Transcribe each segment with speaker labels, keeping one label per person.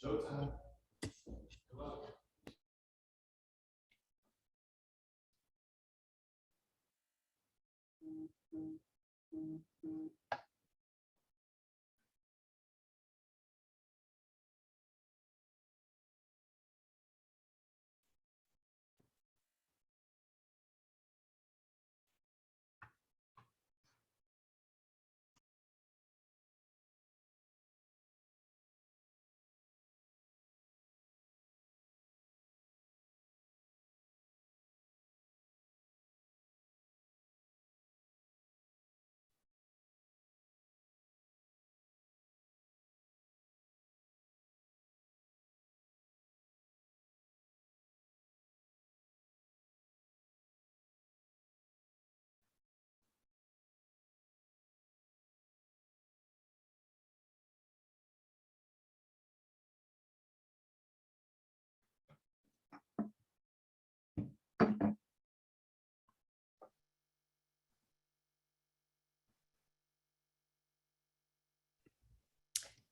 Speaker 1: Showtime.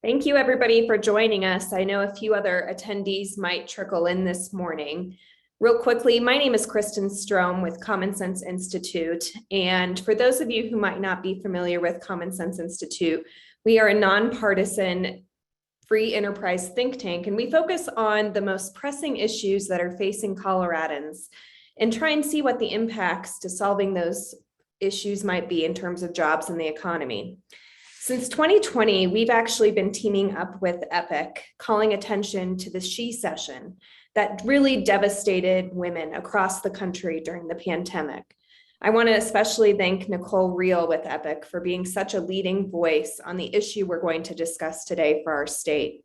Speaker 2: Thank you, everybody, for joining us. I know a few other attendees might trickle in this morning. Real quickly, my name is Kristen Strom with Common Sense Institute. And for those of you who might not be familiar with Common Sense Institute, we are a nonpartisan free enterprise think tank, and we focus on the most pressing issues that are facing Coloradans and try and see what the impacts to solving those issues might be in terms of jobs and the economy. Since 2020, we've actually been teaming up with EPIC, calling attention to the She Session that really devastated women across the country during the pandemic. I want to especially thank Nicole Reel with EPIC for being such a leading voice on the issue we're going to discuss today for our state.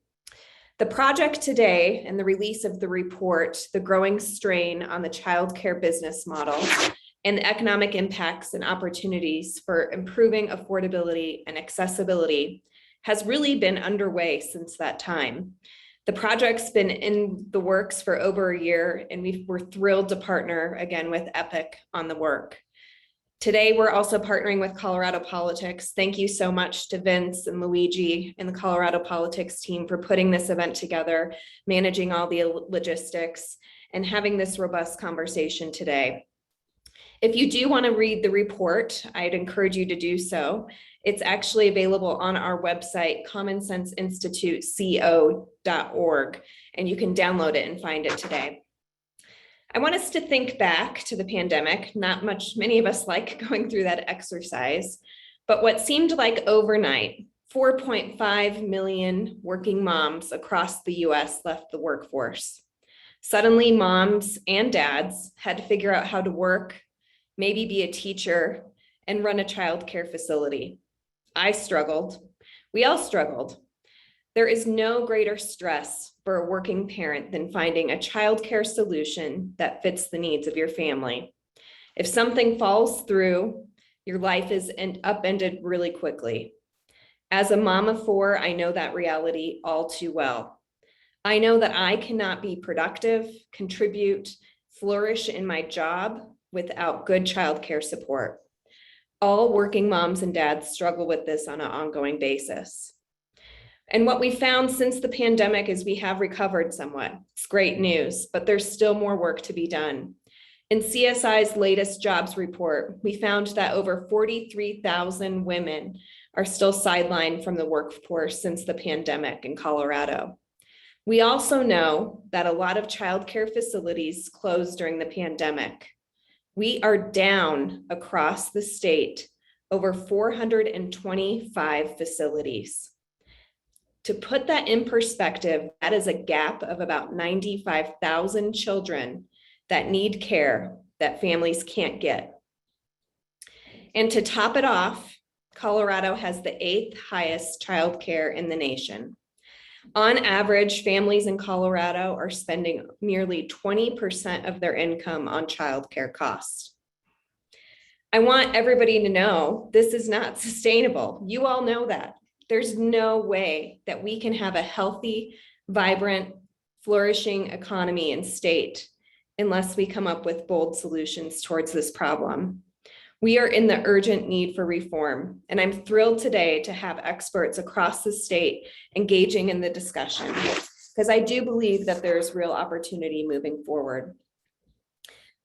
Speaker 2: The project today and the release of the report, The Growing Strain on the Child Care Business Model, and the economic impacts and opportunities for improving affordability and accessibility has really been underway since that time. The project's been in the works for over a year, and we're thrilled to partner again with EPIC on the work. Today, we're also partnering with Colorado Politics. Thank you so much to Vince and Luigi and the Colorado Politics team for putting this event together, managing all the logistics, and having this robust conversation today. If you do want to read the report, I'd encourage you to do so. It's actually available on our website, commonsenseinstituteco.org, and you can download it and find it today. I want us to think back to the pandemic. Not many of us like going through that exercise, but what seemed like overnight, 4.5 million working moms across the US left the workforce. Suddenly, moms and dads had to figure out how to work, maybe be a teacher, and run a child care facility. I struggled. We all struggled. There is no greater stress for a working parent than finding a child care solution that fits the needs of your family. If something falls through, your life is upended really quickly. As a mom of four, I know that reality all too well. I know that I cannot be productive, contribute, flourish in my job without good childcare support. All working moms and dads struggle with this on an ongoing basis. And what we found since the pandemic is we have recovered somewhat. It's great news, but there's still more work to be done. In CSI's latest jobs report, we found that over 43,000 women are still sidelined from the workforce since the pandemic in Colorado. We also know that a lot of childcare facilities closed during the pandemic. We are down across the state over 425 facilities. To put that in perspective, that is a gap of about 95,000 children that need care that families can't get. And to top it off, Colorado has the 8th highest childcare in the nation. On average, families in Colorado are spending nearly 20% of their income on childcare costs. I want everybody to know this is not sustainable. You all know that. There's no way that we can have a healthy, vibrant, flourishing economy and state unless we come up with bold solutions towards this problem. We are in the urgent need for reform, and I'm thrilled today to have experts across the state engaging in the discussion, because I do believe that there's real opportunity moving forward.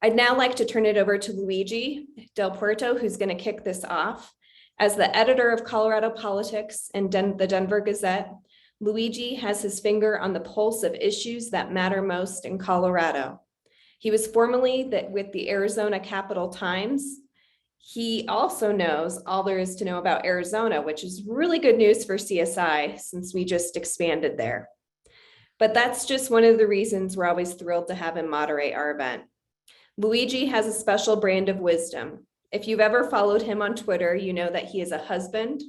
Speaker 2: I'd now like to turn it over to Luigi Del Puerto, who's going to kick this off. As the editor of Colorado Politics and the Denver Gazette, Luigi has his finger on the pulse of issues that matter most in Colorado. He was formerly with the Arizona Capital Times. He also knows all there is to know about Arizona, which is really good news for CSI since we just expanded there. But that's just one of the reasons we're always thrilled to have him moderate our event. Luigi has a special brand of wisdom. If you've ever followed him on Twitter, you know that he is a husband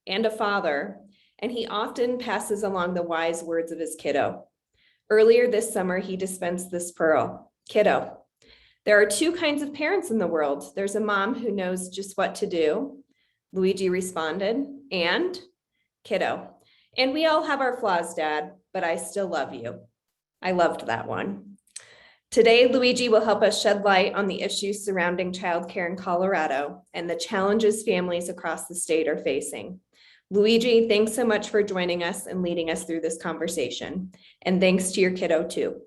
Speaker 2: and a father, and he often passes along the wise words of his kiddo. Earlier this summer, he dispensed this pearl: kiddo, there are two kinds of parents in the world. There's a mom who knows just what to do, Luigi responded, and kiddo. And we all have our flaws, Dad, but I still love you. I loved that one. Today, Luigi will help us shed light on the issues surrounding childcare in Colorado and the challenges families across the state are facing. Luigi, thanks so much for joining us and leading us through this conversation. And thanks to your kiddo too.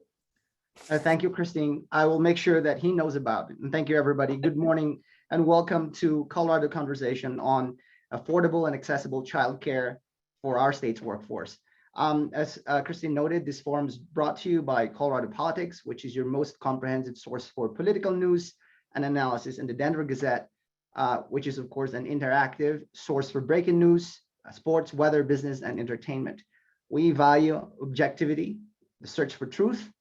Speaker 1: Thank you, Christine. I will make sure that he knows about it. And thank you, everybody. Good morning and welcome to Colorado Conversation on affordable and accessible childcare for our state's workforce. As Christine noted, this forum is brought to you by Colorado Politics, which is your most comprehensive source for political news and analysis, and the Denver Gazette, which is, of course, an interactive source for breaking news, sports, weather, business, and entertainment. We value objectivity, the search for truth,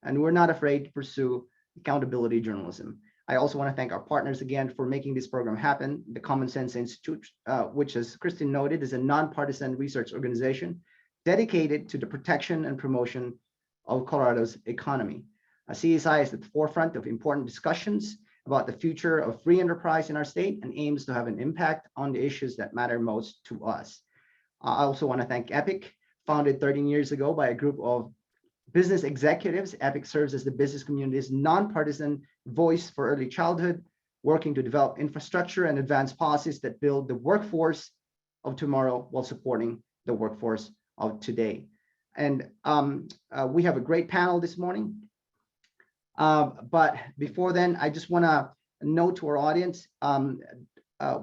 Speaker 1: and we're not afraid to pursue accountability journalism. I also want to thank our partners again for making this program happen. The Common Sense Institute, which, as Christine noted, is a nonpartisan research organization dedicated to the protection and promotion of Colorado's economy. CSI is at the forefront of important discussions about the future of free enterprise in our state and aims to have an impact on the issues that matter most to us. I also want to thank EPIC, founded 13 years ago by a group of business executives. EPIC serves as the business community's nonpartisan voice for early childhood, working to develop infrastructure and advance policies that build the workforce of tomorrow while supporting the workforce of today. And we have a great panel this morning. But before then, I just want to note to our audience,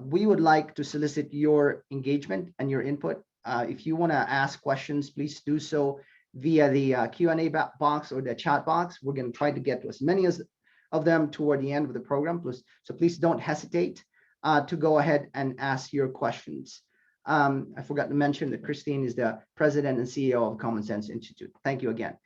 Speaker 1: we would like to solicit your engagement and your input. If you want to ask questions, please do so via the Q&A box or the chat box. We're going to try to get to as many of them toward the end of the program. So please don't hesitate to go ahead and ask your questions. I forgot to mention that Christine is the president and CEO of Common Sense Institute. Thank you again.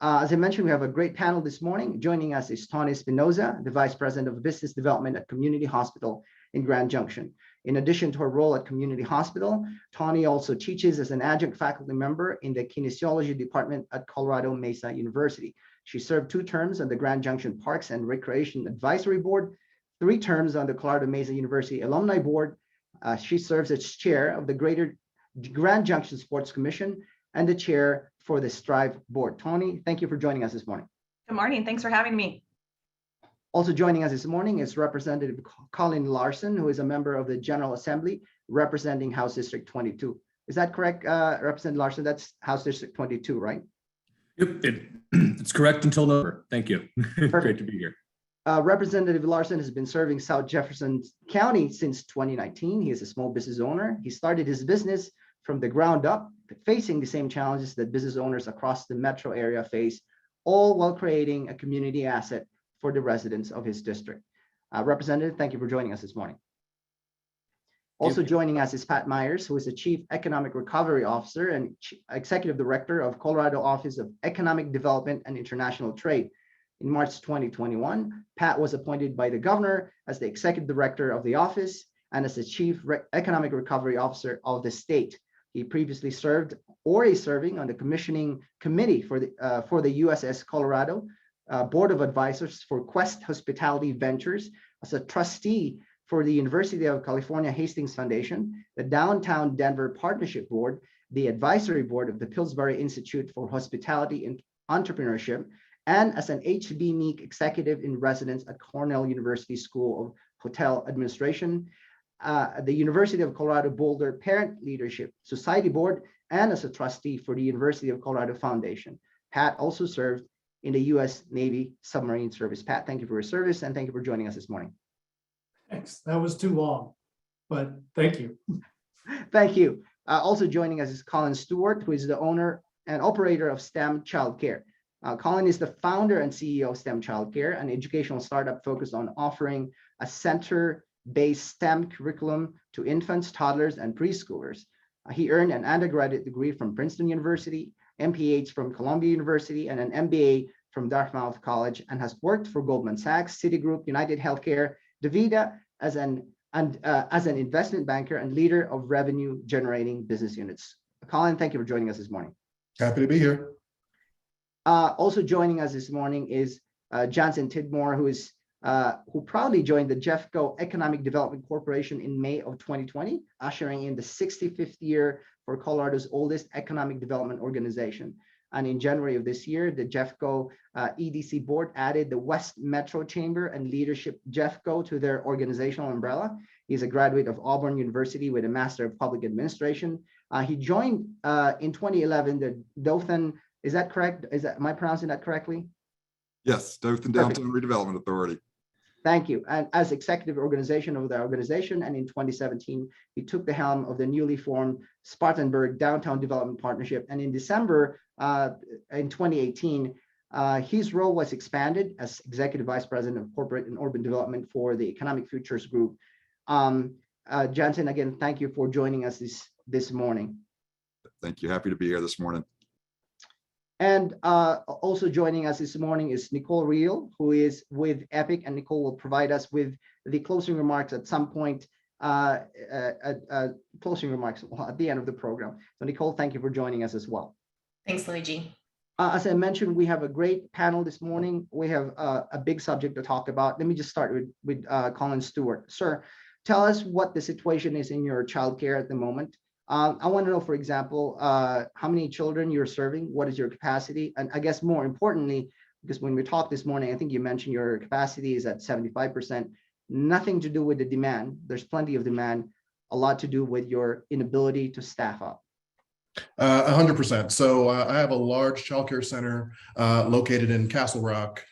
Speaker 1: As I mentioned, we have a great panel this morning. Joining us is Tony Espinoza, the Vice President of Business Development at Community Hospital in Grand Junction. In addition to her role at Community Hospital, Tony also teaches as an adjunct faculty member in the Kinesiology Department at Colorado Mesa University. She served 2 terms on the Grand Junction Parks and Recreation Advisory Board, 3 terms on the Colorado Mesa University Alumni Board. She serves as chair of the Greater Grand Junction Sports Commission and the chair for the Strive Board. Tony, thank you for joining us this morning.
Speaker 3: Good morning. Thanks for having me.
Speaker 1: Also joining us this morning is Representative Colin Larson, who is a member of the General Assembly representing House District 22. Is that correct, Representative Larson? That's House District 22, right?
Speaker 3: Yep, it's correct until November. Thank you. Great to be here.
Speaker 1: Representative Larson has been serving South Jefferson County since 2019. He is a small business owner. He started his business from the ground up, facing the same challenges that business owners across the metro area face, all while creating a community asset for the residents of his district. Representative, thank you for joining us this morning. Also joining us is Pat Myers, who is the Chief Economic Recovery Officer and Executive Director of Colorado Office of Economic Development and International Trade. In March 2021, Pat was appointed by the governor as the Executive Director of the office and as the Chief Economic Recovery Officer of the state. He previously served or is serving on the commissioning committee for the USS Colorado Board of Advisors for Quest Hospitality Ventures, as a trustee for the University of California Hastings Foundation, the Downtown Denver Partnership Board, the Advisory Board of the Pillsbury Institute for Hospitality and Entrepreneurship, and as an HB Meek Executive in Residence at Cornell University School of Hotel Administration, the University of Colorado Boulder Parent Leadership Society Board, and as a trustee for the University of Colorado Foundation. Pat also served in the U.S. Navy Submarine Service. Pat, thank you for your service and thank you for joining us this morning.
Speaker 4: Thanks. That was too long, but thank you.
Speaker 1: Thank you. Also joining us is Colin Stewart, who is the owner and operator of STEM Childcare. Colin is the founder and CEO of STEM Childcare, an educational startup focused on offering a center-based STEM curriculum to infants, toddlers, and preschoolers. He earned an undergraduate degree from Princeton University, MPH from Columbia University, and an MBA from Dartmouth College, and has worked for Goldman Sachs, Citigroup, United Healthcare, DaVita as an investment banker and leader of revenue generating business units. Colin, thank you for joining us this morning.
Speaker 5: Happy to be here.
Speaker 1: Also joining us this morning is Jansen Tidmore, who proudly joined the Jeffco Economic Development Corporation in May of 2020, ushering in the 65th year for Colorado's oldest economic development organization. And in January of this year, the Jeffco EDC board added the West Metro Chamber and Leadership Jeffco to their organizational umbrella. He's a graduate of Auburn University with a Master of Public Administration. He joined in 2011 the Dothan, is that correct? Am I pronouncing that correctly?
Speaker 5: Yes, Dothan Downtown Redevelopment Authority.
Speaker 1: Thank you. And as executive organization of the organization, and in 2017, he took the helm of the newly formed Spartanburg Downtown Development Partnership. And in December, in 2018, his role was expanded as Executive Vice President of Corporate and Urban Development for the Economic Futures Group. Jansen, again, thank you for joining us this morning.
Speaker 5: Thank you. Happy to be here this morning.
Speaker 1: And also joining us this morning is Nicole Reel, who is with Epic, and Nicole will provide us with the closing remarks at some point, closing remarks at the end of the program. So Nicole, thank you for joining us as well.
Speaker 6: Thanks, Luigi.
Speaker 1: As I mentioned, we have a great panel this morning. We have a big subject to talk about. Let me just start with Colin Stewart. Sir, tell us what the situation is in your childcare at the moment. I want to know, for example, how many children you're serving, what is your capacity? And I guess more importantly, because when we talked this morning, I think you mentioned your capacity is at 75%, nothing to do with the demand. There's plenty of demand, a lot to do with your inability to staff up.
Speaker 5: 100%. So I have a large childcare center located in Castle Rock.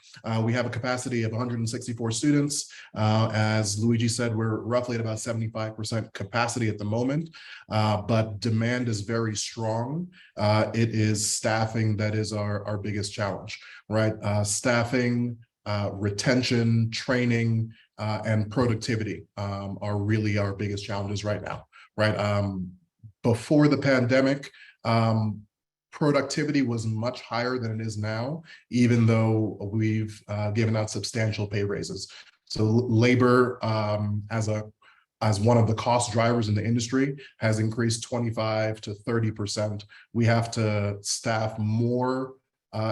Speaker 5: We have a capacity of 164 students. As Luigi said, we're roughly at about 75% capacity at the moment, but demand is very strong. It is staffing that is our biggest challenge, right? Staffing, retention, training, and productivity are really our biggest challenges right now, right? Before the pandemic, productivity was much higher than it is now, even though we've given out substantial pay raises. So labor as one of the cost drivers in the industry has increased 25 to 30%. We have to staff more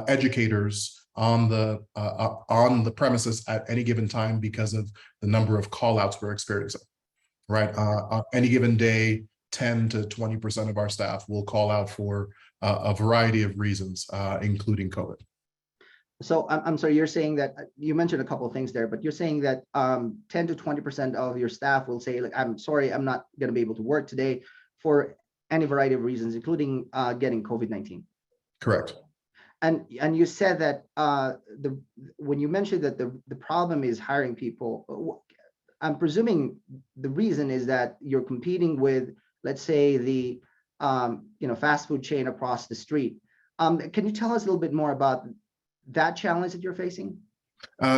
Speaker 5: educators on the premises at any given time because of the number of call outs we're experiencing, right? On any given day, 10 to 20% of our staff will call out for a variety of reasons, including COVID.
Speaker 1: So I'm sorry, you're saying that you mentioned a couple of things there, but you're saying that 10 to 20% of your staff will say, like, I'm sorry, I'm not going to be able to work today for any variety of reasons, including getting COVID-19.
Speaker 5: Correct.
Speaker 1: And you said that when you mentioned that the problem is hiring people, I'm presuming the reason is that you're competing with, let's say, the fast food chain across the street. Can you tell us a little bit more about that challenge that you're facing?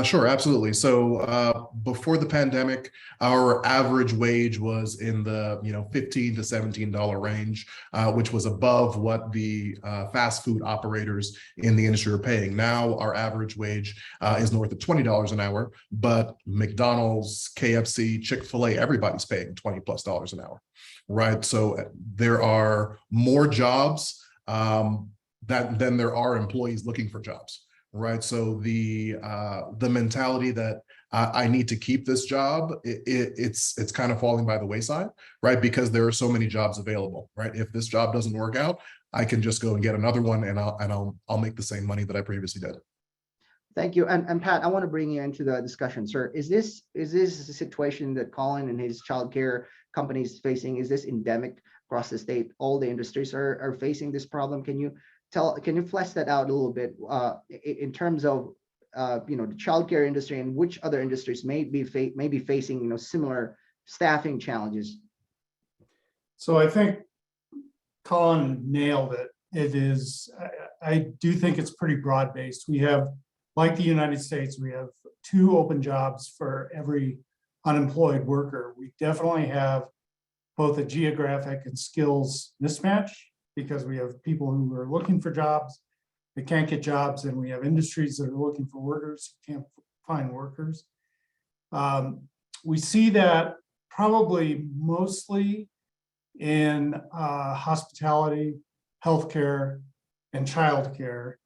Speaker 5: Sure, absolutely. So before the pandemic, our average wage was in the $15 to $17 range, which was above what the fast food operators in the industry are paying. Now our average wage is north of $20 an hour, but McDonald's, KFC, Chick-fil-A, everybody's paying $20+ an hour, right? So there are more jobs than there are employees looking for jobs. Right. So the mentality that I need to keep this job, it's kind of falling by the wayside, right? Because there are so many jobs available, right? If this job doesn't work out, I can just go and get another one, and I'll make the same money that I previously did.
Speaker 1: Thank you. And Pat, I want to bring you into the discussion, sir. Is this a situation that Colin and his childcare company is facing? Is this endemic across the state? All the industries are facing this problem. Can you flesh that out a little bit in terms of the childcare industry, and which other industries may be facing similar staffing challenges?
Speaker 4: So I think Colin nailed it. It is, I do think it's pretty broad-based. We have, like the United States, we have 2 open jobs for every unemployed worker. We definitely have both a geographic and skills mismatch, because we have people who are looking for jobs, they can't get jobs, and we have industries that are looking for workers, can't find workers. We see that probably mostly in hospitality, healthcare, and childcare.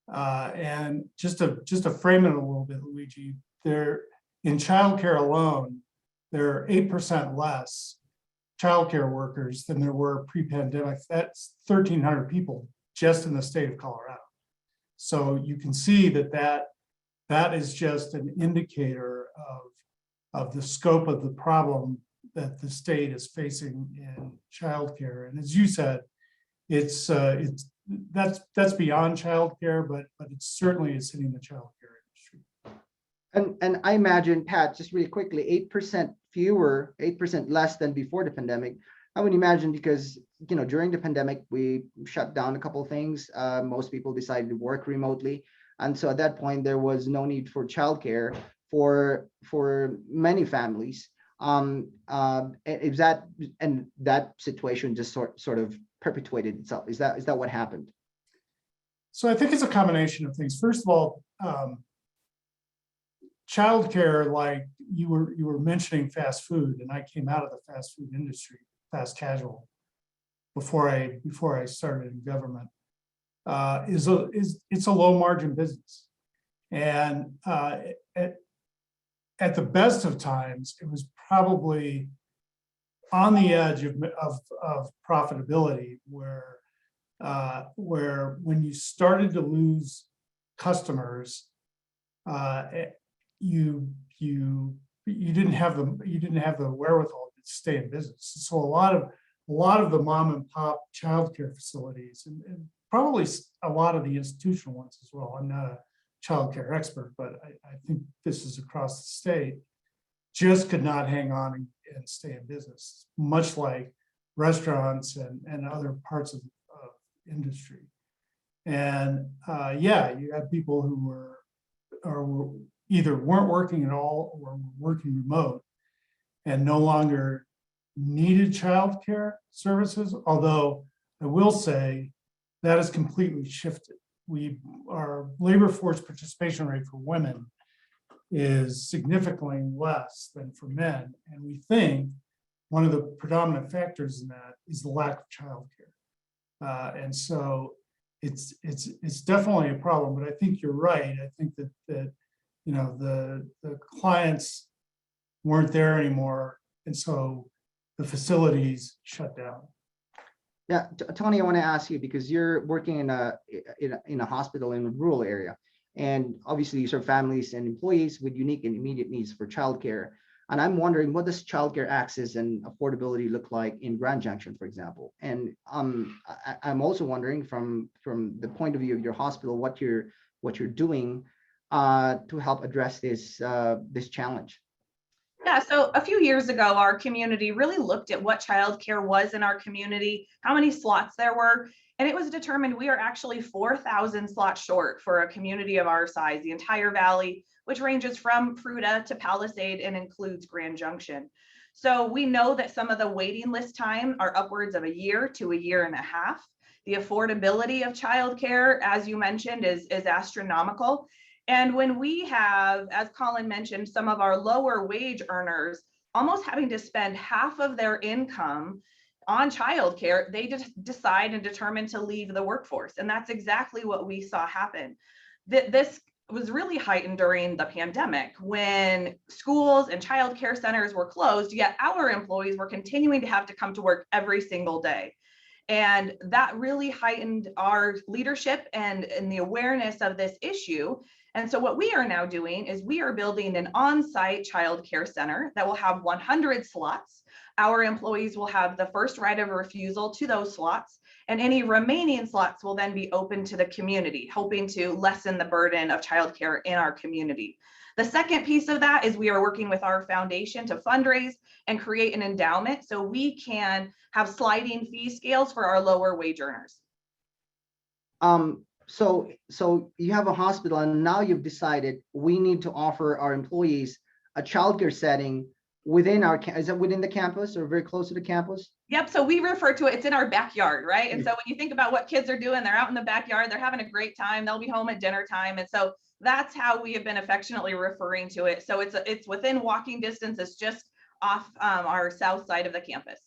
Speaker 4: And just to frame it a little bit, Luigi, in childcare alone, there are 8% less childcare workers than there were pre-pandemic. That's 1,300 people just in the state of Colorado. So you can see that is just an indicator of the scope of the problem that the state is facing in childcare. And as you said, that's beyond childcare, but it certainly is hitting the childcare industry.
Speaker 1: And I imagine, Pat, just really quickly, 8% fewer, 8% less than before the pandemic. I would imagine because during the pandemic we shut down a couple of things. Most people decided to work remotely, and so at that point there was no need for childcare for many families. Is that situation just sort of perpetuated itself? Is that what happened?
Speaker 4: So I think it's a combination of things. First of all, childcare, like you were mentioning fast food, and I came out of the fast food industry, fast casual, before I started in government. It's a low margin business, and at the best of times, it was probably on the edge of profitability, where when you started to lose customers, you didn't have the wherewithal to stay in business. So a lot of the mom and pop childcare facilities, and probably a lot of the institutional ones as well. I'm not a childcare expert, but I think this is across the state, just could not hang on and stay in business, much like restaurants and other parts of industry. And you had people who were either weren't working at all or were working remote and no longer needed childcare services. Although I will say that has completely shifted. Our labor force participation rate for women is significantly less than for men. And we think one of the predominant factors in that is the lack of childcare. And so it's definitely a problem, but I think you're right. I think that the clients weren't there anymore, and so the facilities shut down.
Speaker 1: Yeah, Tony, I want to ask you, because you're working in a hospital in a rural area. And obviously you serve families and employees with unique and immediate needs for childcare. And I'm wondering, what does childcare access and affordability look like in Grand Junction, for example? And I'm also wondering from the point of view of your hospital, what you're doing to help address this challenge.
Speaker 6: Yeah, so a few years ago, our community really looked at what childcare was in our community, how many slots there were, and it was determined we are actually 4,000 slots short for a community of our size, the entire valley, which ranges from Fruita to Palisade and includes Grand Junction. So we know that some of the waiting list time are upwards of a year to a year and a half. The affordability of childcare, as you mentioned, is astronomical. And when we have, as Colin mentioned, some of our lower wage earners almost having to spend half of their income on childcare, they just decide and determine to leave the workforce. And that's exactly what we saw happen. This was really heightened during the pandemic when schools and childcare centers were closed, yet our employees were continuing to have to come to work every single day. And that really heightened our leadership and the awareness of this issue. And so what we are now doing is we are building an on-site child care center that will have 100 slots. Our employees will have the first right of refusal to those slots, and any remaining slots will then be open to the community, hoping to lessen the burden of childcare in our community. The second piece of that is we are working with our foundation to fundraise and create an endowment so we can have sliding fee scales for our lower wage earners.
Speaker 1: So you have a hospital, and now you've decided we need to offer our employees a childcare setting within is it within the campus or very close to the campus?
Speaker 6: Yep. So we refer to it, it's in our backyard, right? And so when you think about what kids are doing, they're out in the backyard, they're having a great time, they'll be home at dinner time. And so that's how we have been affectionately referring to it. So it's within walking distance, it's just off our south side of the campus.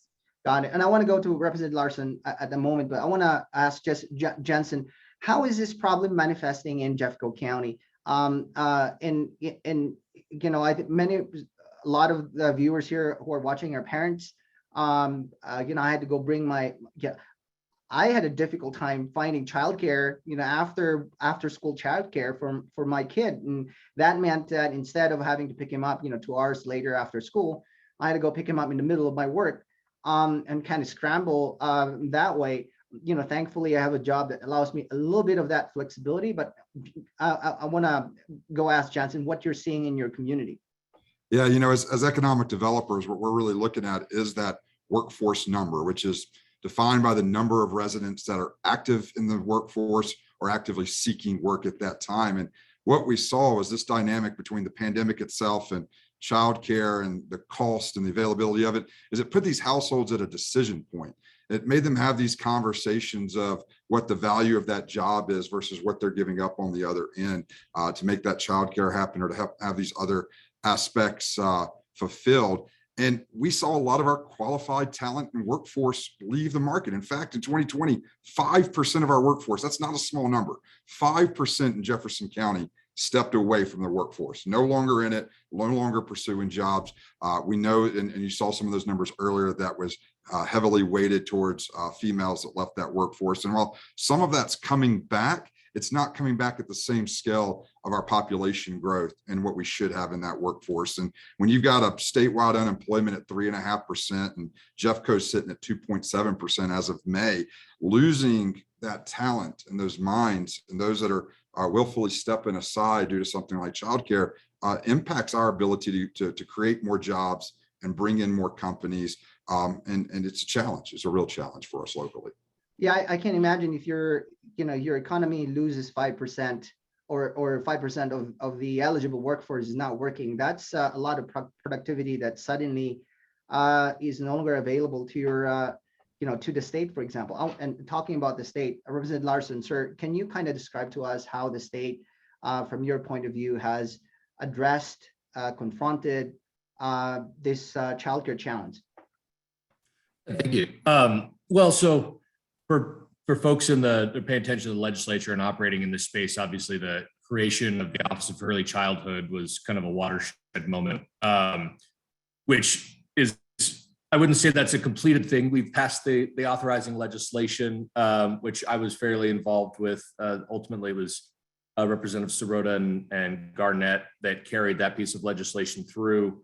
Speaker 1: Got it. And I want to go to Representative Larson at the moment, but I want to ask just Jensen, how is this problem manifesting in Jeffco County? And you know, I think a lot of the viewers here who are watching are parents. You know, I had to go bring I had a difficult time finding childcare, you know, after school childcare for my kid. And that meant that instead of having to pick him up, you know, 2 hours later after school, I had to go pick him up in the middle of my work and kind of scramble that way. You know, thankfully I have a job that allows me a little bit of that flexibility, but I want to go ask Johnson what you're seeing in your community.
Speaker 7: Yeah, you know, as economic developers, what we're really looking at is that workforce number, which is defined by the number of residents that are active in the workforce or actively seeking work at that time. And what we saw was this dynamic between the pandemic itself and childcare and the cost and the availability of it, is it put these households at a decision point. It made them have these conversations of what the value of that job is versus what they're giving up on the other end to make that childcare happen or to have these other aspects fulfilled. And we saw a lot of our qualified talent and workforce leave the market. In fact, in 2020, 5% of our workforce, that's not a small number, 5% in Jefferson County stepped away from the workforce, no longer in it, no longer pursuing jobs. We know, and you saw some of those numbers earlier, that was heavily weighted towards females that left that workforce. And while some of that's coming back, it's not coming back at the same scale of our population growth and what we should have in that workforce. And when you've got a statewide unemployment at 3.5% and Jeffco's sitting at 2.7% as of May, losing that talent and those minds and those that are willfully stepping aside due to something like childcare impacts our ability to create more jobs and bring in more companies. And it's a challenge. It's a real challenge for us locally.
Speaker 1: Yeah, I can imagine if your economy loses 5% or 5% of the eligible workforce is not working, that's a lot of productivity that suddenly is no longer available to your, to the state, for example. And talking about the state, Representative Larson, sir, can you kind of describe to us how the state, from your point of view, has addressed, confronted this childcare challenge?
Speaker 3: Thank you. Well, so for folks that pay attention to the legislature and operating in this space, obviously the creation of the Office of Early Childhood was kind of a watershed moment, which is, I wouldn't say that's a completed thing. We've passed the authorizing legislation, which I was fairly involved with. Ultimately, it was Representative Sirota and Garnett that carried that piece of legislation through.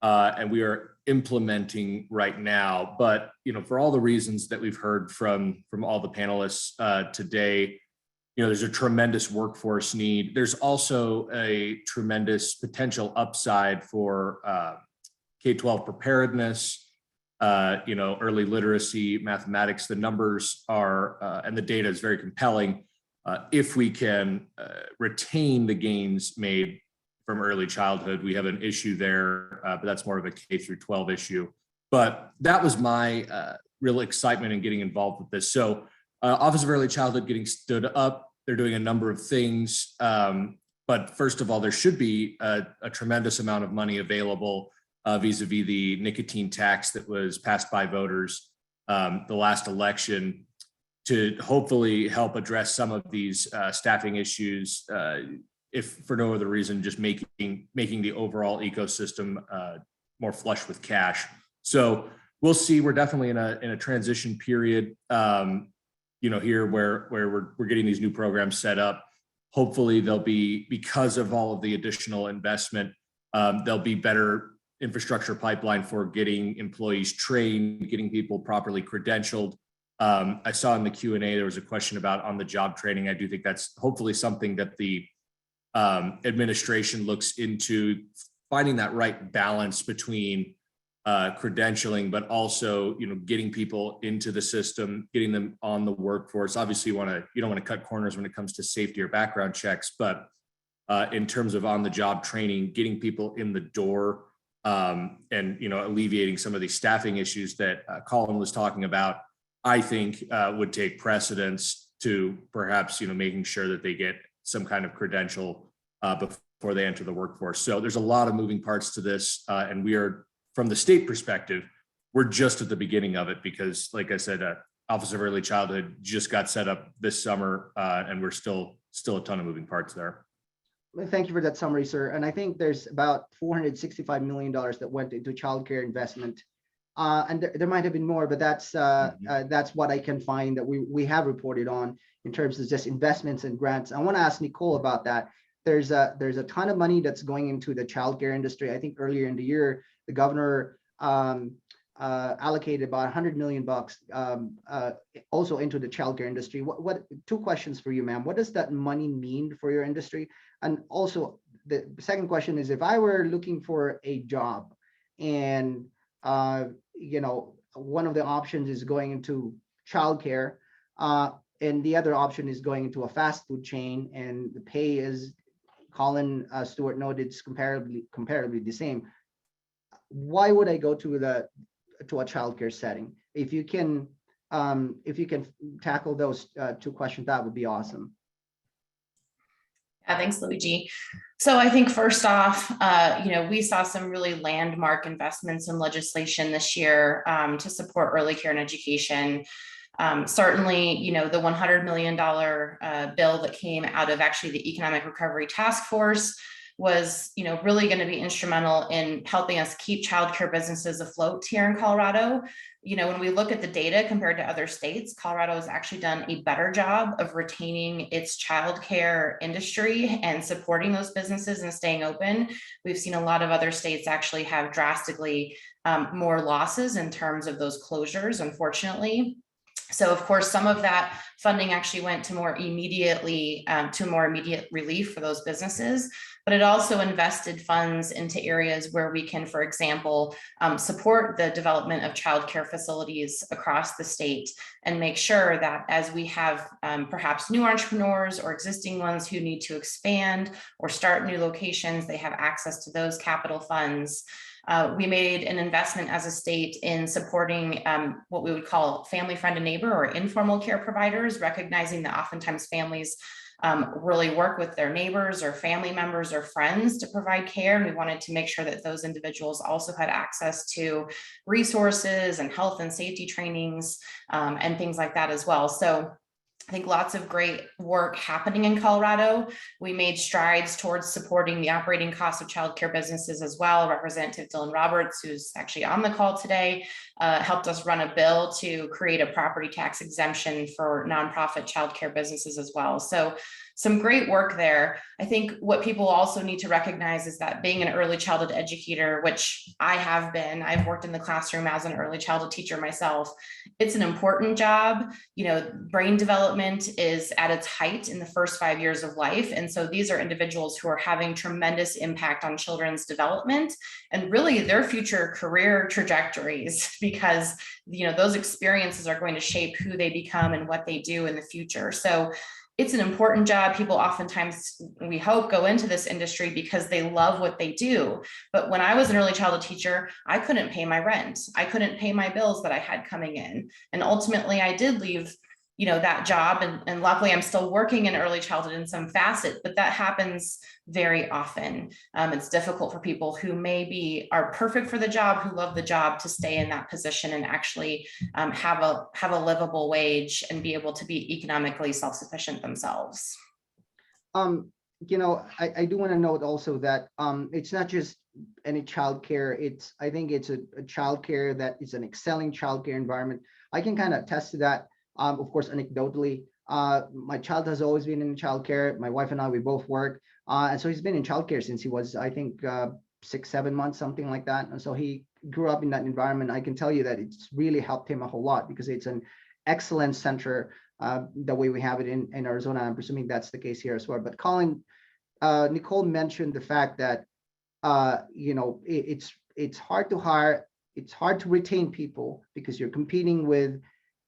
Speaker 3: And we are implementing right now. But for all the reasons that we've heard from all the panelists today, there's a tremendous workforce need. There's also a tremendous potential upside for K-12 preparedness, early literacy, mathematics. The numbers are, and the data is very compelling. If we can retain the gains made from early childhood, we have an issue there, but that's more of a K through 12 issue. But that was my real excitement in getting involved with this. So Office of Early Childhood getting stood up. They're doing a number of things. But first of all, there should be a tremendous amount of money available vis-a-vis the nicotine tax that was passed by voters the last election to hopefully help address some of these staffing issues, if for no other reason, just making the overall ecosystem more flush with cash. So we'll see. We're definitely in a transition period, here where we're getting these new programs set up. Hopefully there'll be, because of all of the additional investment, there'll be better infrastructure pipeline for getting employees trained, getting people properly credentialed. I saw in the Q&A there was a question about on-the-job training. I do think that's hopefully something that the administration looks into, finding that right balance between credentialing, but also getting people into the system, getting them on the workforce. Obviously, you don't want to cut corners when it comes to safety or background checks, but in terms of on-the-job training, getting people in the door, and alleviating some of these staffing issues that Colin was talking about, I think would take precedence to perhaps making sure that they get some kind of credential before they enter the workforce. So there's a lot of moving parts to this, and we are, from the state perspective, we're just at the beginning of it because, like I said, Office of Early Childhood just got set up this summer, and we're still a ton of moving parts there.
Speaker 1: Thank you for that summary, sir. And I think there's about $465 million that went into childcare investment. And there might have been more, but that's what I can find that we have reported on in terms of just investments and grants. I want to ask Nicole about that. There's a ton of money that's going into the childcare industry. I think earlier in the year, the governor allocated about $100 million also into the childcare industry. What two questions for you, ma'am? What does that money mean for your industry? And also the second question is, if I were looking for a job and one of the options is going into childcare, and the other option is going into a fast food chain, and the pay is, Colin Stewart noted, it's comparably the same. Why would I go to a childcare setting? If you can tackle those two questions, that would be awesome.
Speaker 8: Yeah, thanks, Luigi. So I think first off, we saw some really landmark investments in legislation this year to support early care and education. Certainly, the $100 million bill that came out of actually the Economic Recovery Task Force was, really going to be instrumental in helping us keep childcare businesses afloat here in Colorado. When we look at the data compared to other states, Colorado has actually done a better job of retaining its childcare industry and supporting those businesses and staying open. We've seen a lot of other states actually have drastically more losses in terms of those closures, unfortunately. So of course, some of that funding actually went to more immediate relief for those businesses, but it also invested funds into areas where we can, for example, support the development of childcare facilities across the state and make sure that as we have perhaps new entrepreneurs or existing ones who need to expand or start new locations, they have access to those capital funds. We made an investment as a state in supporting what we would call family, friend, and neighbor, or informal care providers, recognizing that oftentimes families really work with their neighbors or family members or friends to provide care. And we wanted to make sure that those individuals also had access to resources and health and safety trainings and things like that as well. So I think lots of great work happening in Colorado. We made strides towards supporting the operating costs of childcare businesses as well. Representative Dylan Roberts, who's actually on the call today, helped us run a bill to create a property tax exemption for nonprofit childcare businesses as well. So some great work there. I think what people also need to recognize is that being an early childhood educator, which I have been, I've worked in the classroom as an early childhood teacher myself. It's an important job. You know, brain development is at its height in the first 5 years of life. And so these are individuals who are having tremendous impact on children's development and really their future career trajectories, because, you know, those experiences are going to shape who they become and what they do in the future. So it's an important job. People oftentimes, we hope, go into this industry because they love what they do. But when I was an early childhood teacher, I couldn't pay my rent. I couldn't pay my bills that I had coming in. And ultimately I did leave, you know, that job. And luckily I'm still working in early childhood in some facet, but that happens very often. It's difficult for people who maybe are perfect for the job, who love the job, to stay in that position and actually have a livable wage and be able to be economically self-sufficient themselves.
Speaker 1: You know, I do want to note also that it's not just any childcare. I think it's a childcare that is an excelling childcare environment. I can kind of attest to that. Of course, anecdotally, my child has always been in childcare. My wife and I, we both work. And so he's been in childcare since he was, I think, 6-7 months, something like that. And so he grew up in that environment. I can tell you that it's really helped him a whole lot because it's an excellent center the way we have it in Arizona. I'm presuming that's the case here as well. But Colin, Nicole mentioned the fact that, you know, it's hard to hire. It's hard to retain people because you're competing with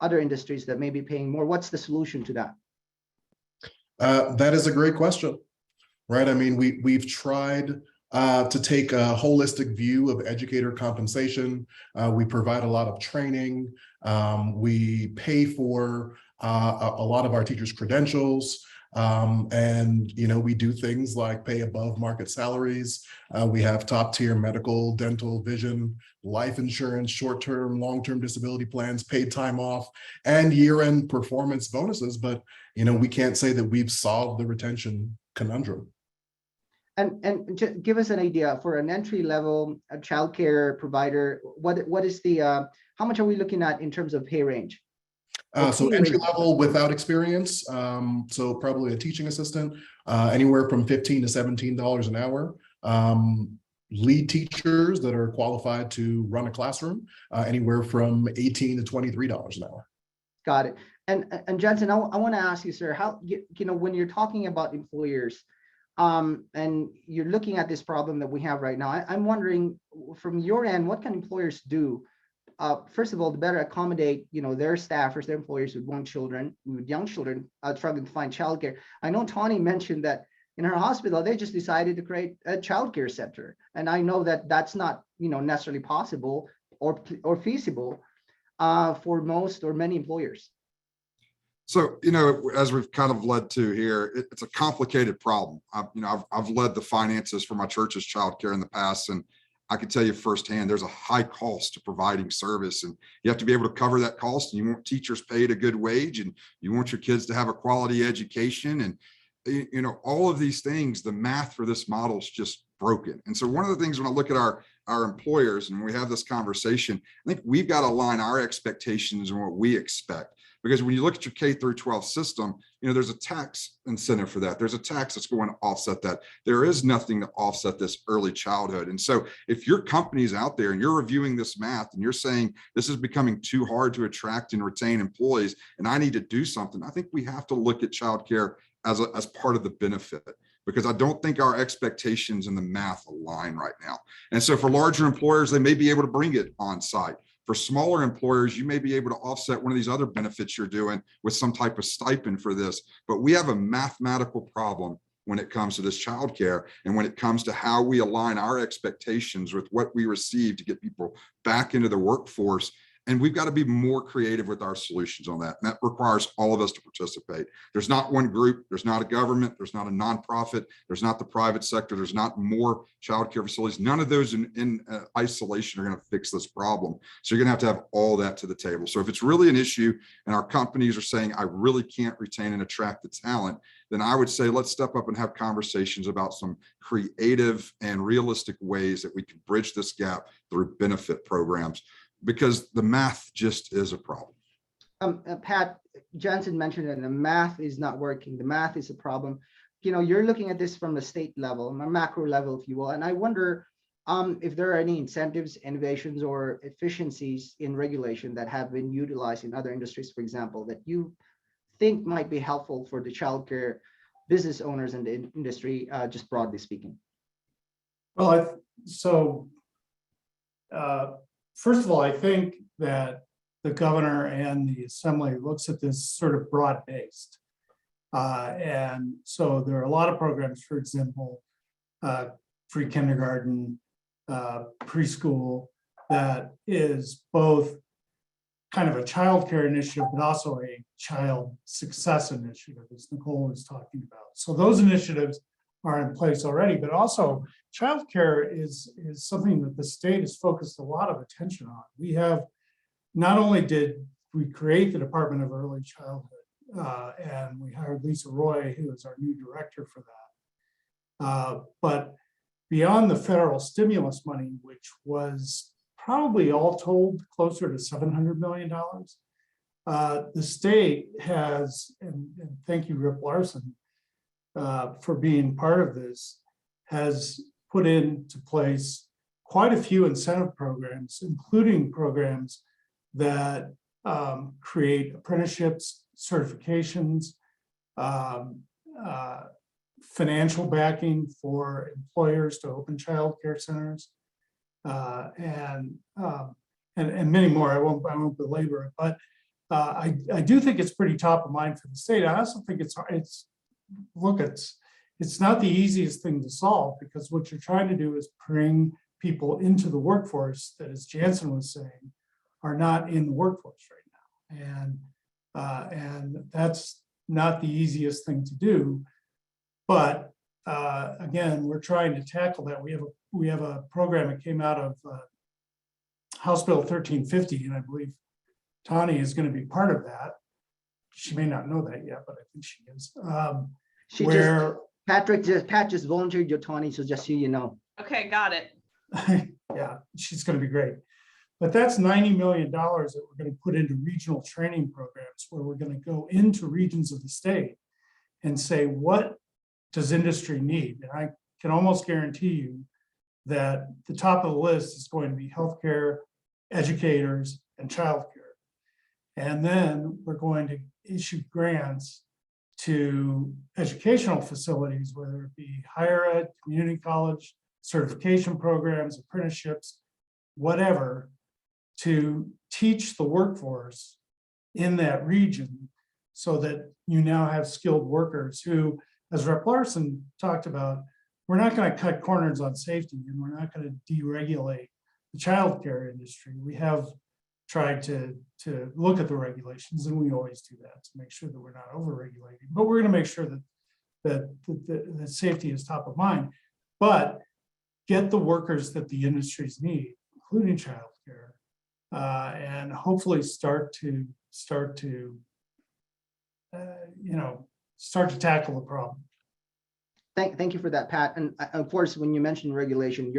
Speaker 1: other industries that may be paying more. What's the solution to that?
Speaker 5: That is a great question, right? I mean, we've tried to take a holistic view of educator compensation. We provide a lot of training. We pay for a lot of our teachers' credentials. And, you know, we do things like pay above market salaries. We have top tier medical, dental, vision, life insurance, short-term, long-term disability plans, paid time off, and year-end performance bonuses. But, you know, we can't say that we've solved the retention conundrum.
Speaker 1: And just give us an idea for an entry level childcare provider. What is the how much are we looking at in terms of pay range?
Speaker 5: So entry level without experience, so probably a teaching assistant, anywhere from $15 to $17 an hour. Lead teachers that are qualified to run a classroom, anywhere from $18 to $23 an hour.
Speaker 1: Got it. And Jensen, I want to ask you, sir, how you know when you're talking about employers, and you're looking at this problem that we have right now, I'm wondering from your end, what can employers do? First of all, to better accommodate, you know, their staffers, their employers with young children struggling to find childcare. I know Tawny mentioned that in her hospital, they just decided to create a childcare center, and I know that that's not, you know, necessarily possible or feasible for most or many employers.
Speaker 7: So, you know, as we've kind of led to here, it's a complicated problem. I've led the finances for my church's childcare in the past, and I can tell you firsthand, there's a high cost to providing service, and you have to be able to cover that cost. And you want teachers paid a good wage, and you want your kids to have a quality education, and you know, all of these things. The math for this model is just broken. And so one of the things when I look at our employers and we have this conversation, I think we've got to align our expectations and what we expect. Because when you look at your K through 12 system, you know, there's a tax incentive for that. There's a tax that's going to offset that. There is nothing to offset this early childhood. And so if your company's out there and you're reviewing this math and you're saying this is becoming too hard to attract and retain employees, and I need to do something, I think we have to look at childcare as part of the benefit, because I don't think our expectations and the math align right now. And so for larger employers, they may be able to bring it on site. For smaller employers, you may be able to offset one of these other benefits you're doing with some type of stipend for this. But we have a mathematical problem when it comes to this childcare and when it comes to how we align our expectations with what we receive to get people back into the workforce. And we've got to be more creative with our solutions on that. And that requires all of us to participate. There's not one group, there's not a government, there's not a nonprofit, there's not the private sector, there's not more childcare facilities. None of those in isolation are going to fix this problem. So you're going to have all that to the table. So if it's really an issue and our companies are saying, I really can't retain and attract the talent, then I would say, let's step up and have conversations about some creative and realistic ways that we can bridge this gap through benefit programs, because the math just is a problem.
Speaker 1: Pat Johnson mentioned that the math is not working. The math is a problem. You're looking at this from the state level, a macro level, if you will. And I wonder if there are any incentives, innovations, or efficiencies in regulation that have been utilized in other industries, for example, that you think might be helpful for the childcare business owners in the industry, just broadly speaking.
Speaker 4: Well, first of all, I think that the governor and the assembly looks at this sort of broad-based. And so there are a lot of programs, for example, free kindergarten, preschool, that is both kind of a childcare initiative, but also a child success initiative, as Nicole was talking about. So those initiatives are in place already, but also childcare is something that the state has focused a lot of attention on. We have, not only did we create the Department of Early Childhood, and we hired Lisa Roy, who is our new director for that, but beyond the federal stimulus money, which was probably all told closer to $700 million, the state has, and thank you, Rip Larson, for being part of this, has put into place quite a few incentive programs, including programs that create apprenticeships, certifications, financial backing for employers to open childcare centers, and many more. I won't belabor it, but I do think it's pretty top of mind for the state. I also think it's not the easiest thing to solve, because what you're trying to do is bring people into the workforce that, as Jansen was saying, are not in the workforce right now. And that's not the easiest thing to do. But again, we're trying to tackle that. We have a program that came out of House Bill 1350, and I believe Tani is going to be part of that. She may not know that yet, but I think she is.
Speaker 1: Pat just volunteered your Tani, so just so you know.
Speaker 6: Okay, got it.
Speaker 4: Yeah, she's going to be great. But that's $90 million that we're going to put into regional training programs, where we're going to go into regions of the state and say, what does industry need? And I can almost guarantee you that the top of the list is going to be healthcare, educators, and childcare. And then we're going to issue grants to educational facilities, whether it be higher ed, community college, certification programs, apprenticeships, whatever, to teach the workforce in that region, so that you now have skilled workers who, as Rep. Larson talked about, we're not going to cut corners on safety, and we're not going to deregulate the childcare industry. We have tried to look at the regulations, and we always do that to make sure that we're not over-regulating. But we're going to make sure that safety is top of mind. But get the workers that the industries need, including childcare, and hopefully start to tackle the problem.
Speaker 1: Thank you for that, Pat. And of course, when you mention regulation,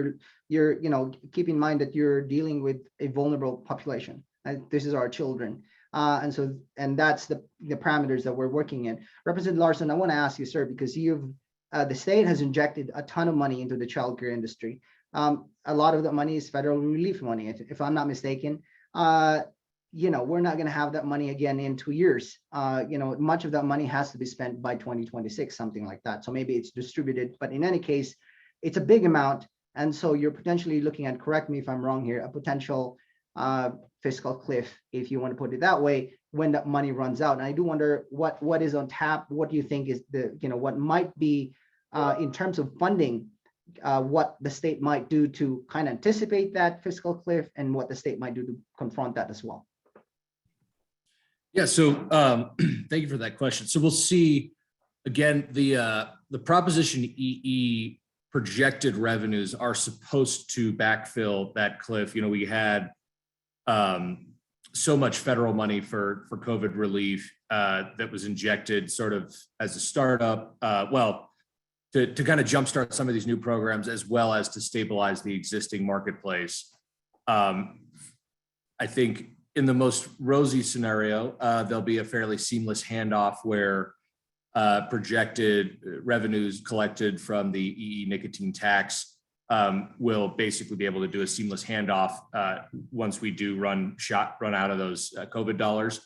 Speaker 1: you're keep in mind that you're dealing with a vulnerable population. This is our children, and that's the parameters that we're working in. Representative Larson, I want to ask you, sir, because the state has injected a ton of money into the childcare industry. A lot of that money is federal relief money, if I'm not mistaken. We're not going to have that money again in 2 years. Much of that money has to be spent by 2026, something like that. So maybe it's distributed, but in any case, it's a big amount. And so you're potentially looking at, correct me if I'm wrong here, a potential fiscal cliff, if you want to put it that way, when that money runs out. And I do wonder what is on tap. What do you think is what might be in terms of funding what the state might do to kind of anticipate that fiscal cliff and what the state might do to confront that as well.
Speaker 3: Yeah, so thank you for that question. So we'll see, again, the Proposition EE projected revenues are supposed to backfill that cliff. You know, we had so much federal money for COVID relief that was injected sort of as a startup, to kind of jumpstart some of these new programs, as well as to stabilize the existing marketplace. I think in the most rosy scenario, there'll be a fairly seamless handoff where projected revenues collected from the EE nicotine tax will basically be able to do a seamless handoff once we do run out of those COVID dollars.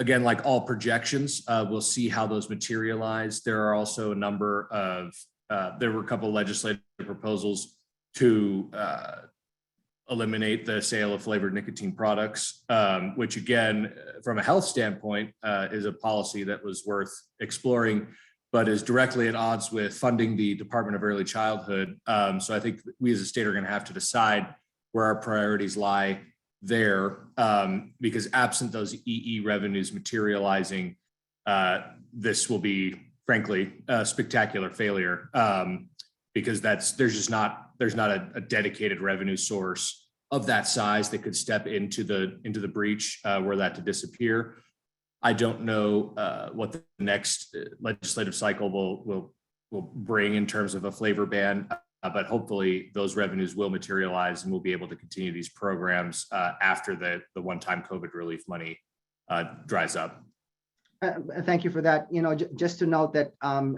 Speaker 3: Again, like all projections, we'll see how those materialize. There are also a number of, there were a couple of legislative proposals to eliminate the sale of flavored nicotine products, which again, from a health standpoint, is a policy that was worth exploring, but is directly at odds with funding the Department of Early Childhood. So I think we as a state are going to have to decide where our priorities lie there, because absent those EE revenues materializing, this will be, frankly, a spectacular failure, because there's not a dedicated revenue source of that size that could step into the breach were that to disappear. I don't know what the next legislative cycle will bring in terms of a flavor ban, but hopefully those revenues will materialize and we'll be able to continue these programs after the one-time COVID relief money dries up.
Speaker 1: Thank you for that. You know, just to note that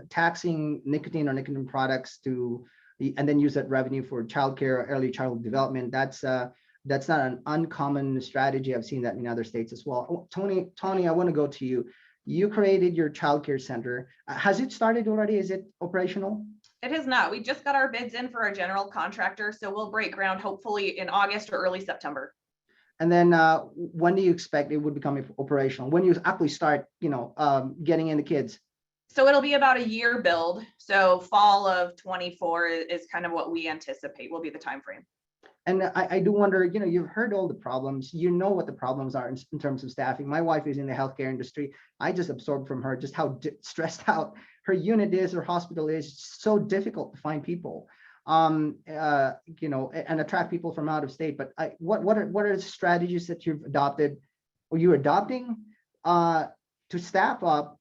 Speaker 1: taxing nicotine or nicotine products and then use that revenue for childcare, early childhood development, that's not an uncommon strategy. I've seen that in other states as well. Tony, I want to go to you. You created your childcare center. Has it started already? Is it operational?
Speaker 6: It has not. We just got our bids in for our general contractor, so we'll break ground hopefully in August or early September.
Speaker 1: And then when do you expect it would become operational? When you actually start, getting in the kids?
Speaker 6: So it'll be about a year build. So fall of 24 is kind of what we anticipate will be the time frame.
Speaker 1: And I do wonder, you've heard all the problems, what the problems are in terms of staffing. My wife is in the healthcare industry. I just absorbed from her just how stressed out her unit is, her hospital is. It's so difficult to find people, and attract people from out of state. But what are the strategies that you've adopted or you're adopting to staff up?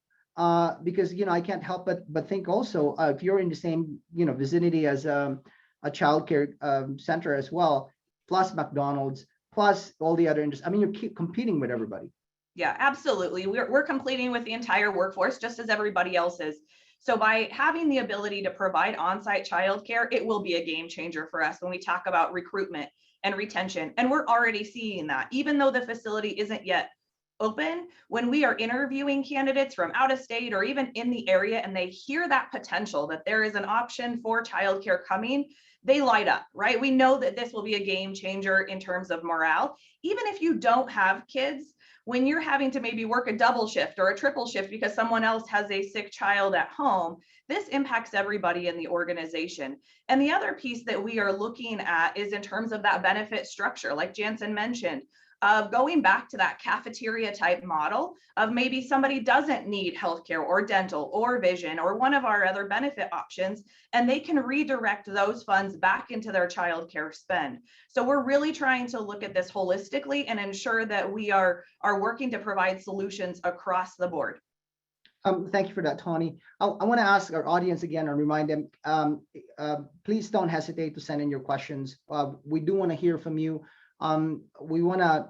Speaker 1: Because, I can't help but think also, if you're in the same, vicinity as a childcare center as well, plus McDonald's, plus all the other industries. I mean, you keep competing with everybody.
Speaker 6: Yeah, absolutely. We're competing with the entire workforce, just as everybody else is. So by having the ability to provide on-site childcare, it will be a game changer for us when we talk about recruitment and retention. And we're already seeing that, even though the facility isn't yet open, when we are interviewing candidates from out of state or even in the area, and they hear that potential that there is an option for childcare coming, they light up, right? We know that this will be a game changer in terms of morale. Even if you don't have kids, when you're having to maybe work a double shift or a triple shift because someone else has a sick child at home, this impacts everybody in the organization. And the other piece that we are looking at is in terms of that benefit structure, like Jansen mentioned, of going back to that cafeteria type model of maybe somebody doesn't need healthcare or dental or vision or one of our other benefit options, and they can redirect those funds back into their childcare spend. So we're really trying to look at this holistically and ensure that we are working to provide solutions across the board.
Speaker 1: Thank you for that, Tony. I want to ask our audience again and remind them, please don't hesitate to send in your questions. We do want to hear from you. We want to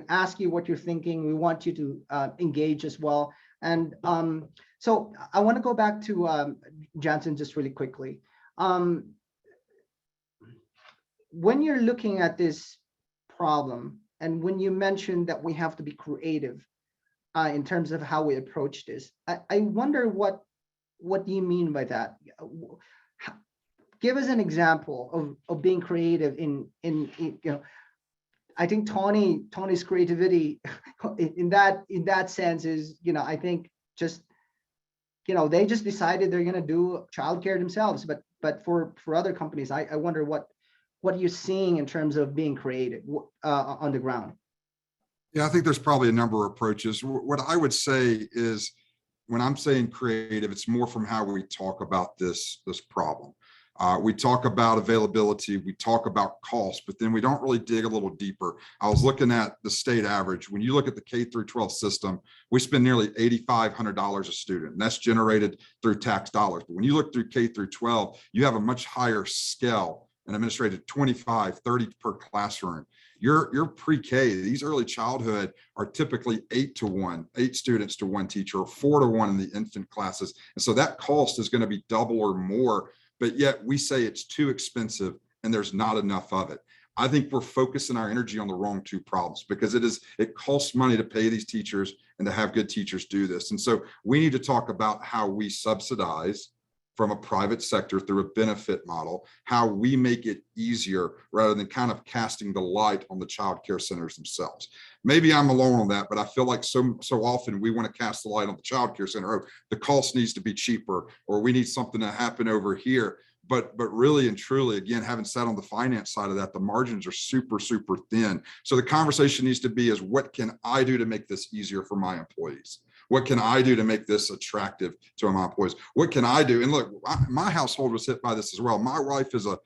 Speaker 1: ask you what you're thinking. We want you to engage as well. And so I want to go back to Jansen just really quickly. When you're looking at this problem, and when you mentioned that we have to be creative in terms of how we approach this, I wonder what do you mean by that? Give us an example of being creative in I think Tony's creativity in that sense is, I think just, they just decided they're going to do childcare themselves, but but for other companies, I wonder what you're seeing in terms of being creative on the ground.
Speaker 7: Yeah, I think there's probably a number of approaches. What I would say is, when I'm saying creative, it's more from how we talk about this problem. We talk about availability, we talk about cost, but then we don't really dig a little deeper. I was looking at the state average. When you look at the K through 12 system, we spend nearly $8,500 a student, and that's generated through tax dollars. But when you look through K through 12, you have a much higher scale and administrative 25, 30 per classroom. Your pre-K, these early childhood are typically 8-to-1, 8 students to 1 teacher, or 4-to-1 in the infant classes. And so that cost is going to be double or more, but yet we say it's too expensive and there's not enough of it. I think we're focusing our energy on the wrong two problems, because it costs money to pay these teachers and to have good teachers do this. And so we need to talk about how we subsidize from a private sector through a benefit model, how we make it easier rather than kind of casting the light on the child care centers themselves. Maybe I'm alone on that, but I feel like so often we want to cast the light on the child care center. Oh, the cost needs to be cheaper, or we need something to happen over here. But really and truly, again, having sat on the finance side of that, the margins are super, super thin. So the conversation needs to be is, what can I do to make this easier for my employees? What can I do to make this attractive to my employees? What can I do? And look, my household was hit by this as well. My wife is a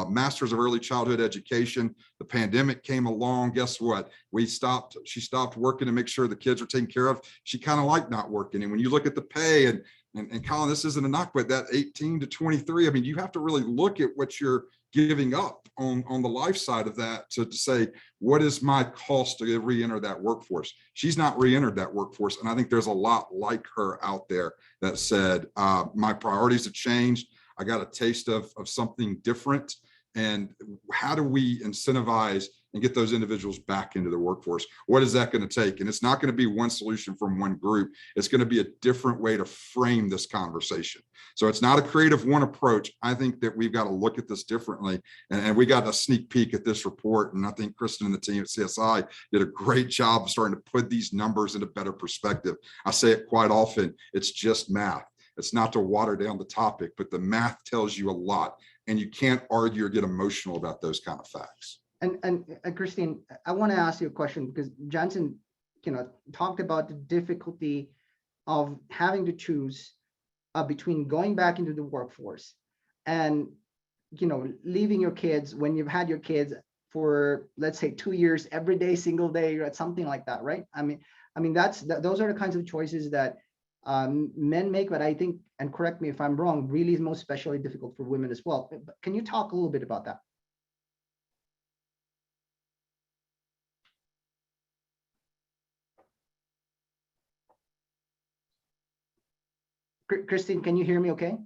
Speaker 7: master's of early childhood education. The pandemic came along. Guess what? She stopped working to make sure the kids were taken care of. She kind of liked not working. And when you look at the pay, and Colin, this isn't a knock, but that 18 to 23, I mean, you have to really look at what you're giving up on the life side of that to say, what is my cost to re-enter that workforce? She's not re-entered that workforce. And I think there's a lot like her out there that said, my priorities have changed. I got a taste of something different. And how do we incentivize and get those individuals back into the workforce? What is that going to take? And it's not going to be one solution from one group. It's going to be a different way to frame this conversation. So it's not a creative one approach. I think that we've got to look at this differently. And we got a sneak peek at this report. And I think Kristen and the team at CSI did a great job of starting to put these numbers into better perspective. I say it quite often, it's just math. It's not to water down the topic, but the math tells you a lot. And you can't argue or get emotional about those kind of facts.
Speaker 1: And Christine, I want to ask you a question, because Johnson, talked about the difficulty of having to choose between going back into the workforce and, leaving your kids when you've had your kids for, let's say, 2 years, every day, single day, or something like that, right? I mean, those are the kinds of choices that men make, but I think, and correct me if I'm wrong, really is most especially difficult for women as well. But can you talk a little bit about that? Christine, can you hear me okay?